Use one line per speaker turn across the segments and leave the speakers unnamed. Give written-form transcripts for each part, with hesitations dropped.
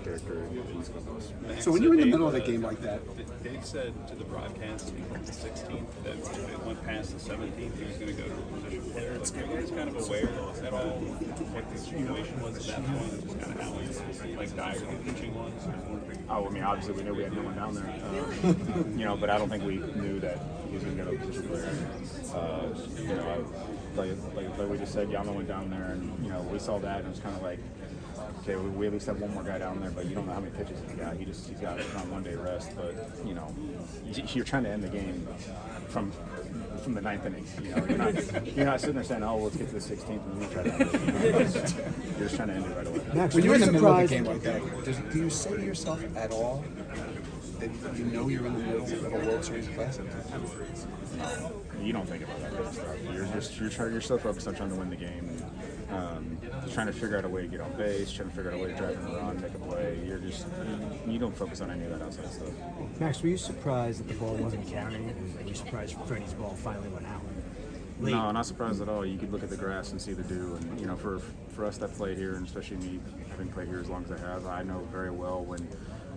character in East Coast.
So when you're in the middle of a game like that,
Dave said to the broadcast on the 16th that if it went past the 17th, he was going to go to a position player. Like, were you guys kind of aware at all what the situation was at that point, just kind of how dire the pitching was?
Oh, I mean, obviously we knew we had no one down there, but I don't think we knew that he was going to go to a position player. Like we just said, Yama went down there, and we saw that, and it was kind of like, okay, we at least have one more guy down there, but you don't know how many pitches he's got. He's got it on 1 day rest, but you're trying to end the game from the ninth inning. You're not sitting there saying, oh, let's get to the 16th and we'll try to end it. You're just trying to end it right away.
Max, when you're in the middle of a game like that, do you say to yourself at all that you're in the middle of a World Series Classic?
You don't think about that kind of stuff. You're so focused on trying to win the game, and trying to figure out a way to get on base, trying to figure out a way to drive in a run, make a play. You don't focus on any of that outside stuff.
Max, were you surprised that the ball wasn't counting, and were you surprised Freddie's ball finally went out?
No, not surprised at all. You could look at the grass and see the dew, and for us that play here, and especially me having played here as long as I have, I know very well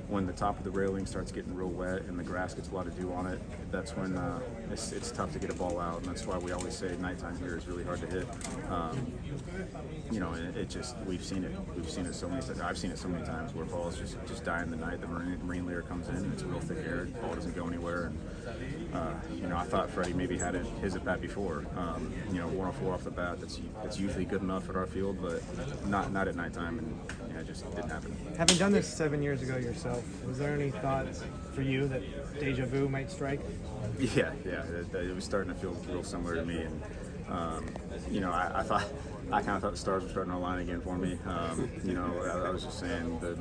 when the top of the railing starts getting real wet and the grass gets a lot of dew on it, that's when it's tough to get a ball out, and that's why we always say nighttime here is really hard to hit. We've seen it so many times. I've seen it so many times where balls just die in the night. The marine layer comes in, and it's real thick air, the ball doesn't go anywhere, and I thought Freddie maybe had his at bat before. 104 off the bat, that's usually good enough at our field, but not at nighttime, and it just didn't happen.
Having done this 7 years ago yourself, was there any thought for you that deja vu might strike?
Yeah, it was starting to feel real similar to me, and I kind of thought the stars were starting to align again for me. I was just saying the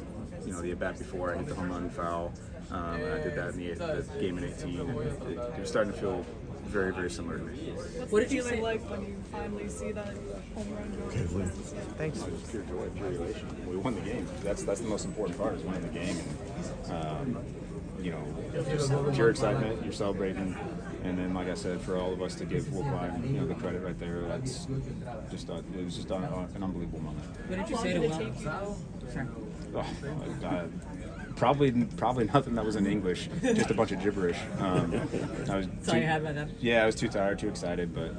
at bat before I hit the home run foul, and I did that in the game in 18, and it was starting to feel very, very similar to me.
What did you feel like when you finally see that home run go?
Thanks.
It was pure joy, pure elation. We won the game. That's the most important part, is winning the game. And, just pure excitement. You're celebrating, and then, like I said, for all of us to give Woodbine, the credit right there. That's just it was just an unbelievable moment.
What did you say to Will?
Probably nothing that was in English, just a bunch of gibberish.
That's all you had by then?
Yeah, I was too tired, too excited, but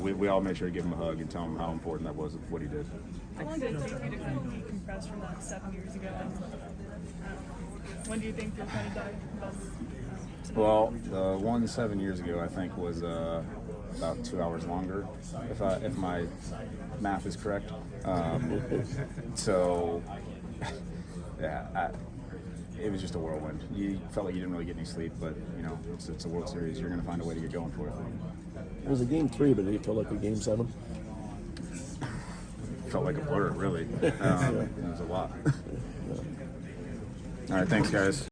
we all made sure to give him a hug and tell him how important that was, what he did.
How long did it take you to kind of decompress from that 7 years ago? When do you think you'll kind of die?
Well, the one 7 years ago, I think, was about 2 hours longer, if my math is correct. So, yeah, it was just a whirlwind. You felt like you didn't really get any sleep, but it's a World Series. You're going to find a way to get going for it.
It was a game 3, but it felt like a game 7.
Felt like a blur, really. It was a lot. All right, thanks, guys.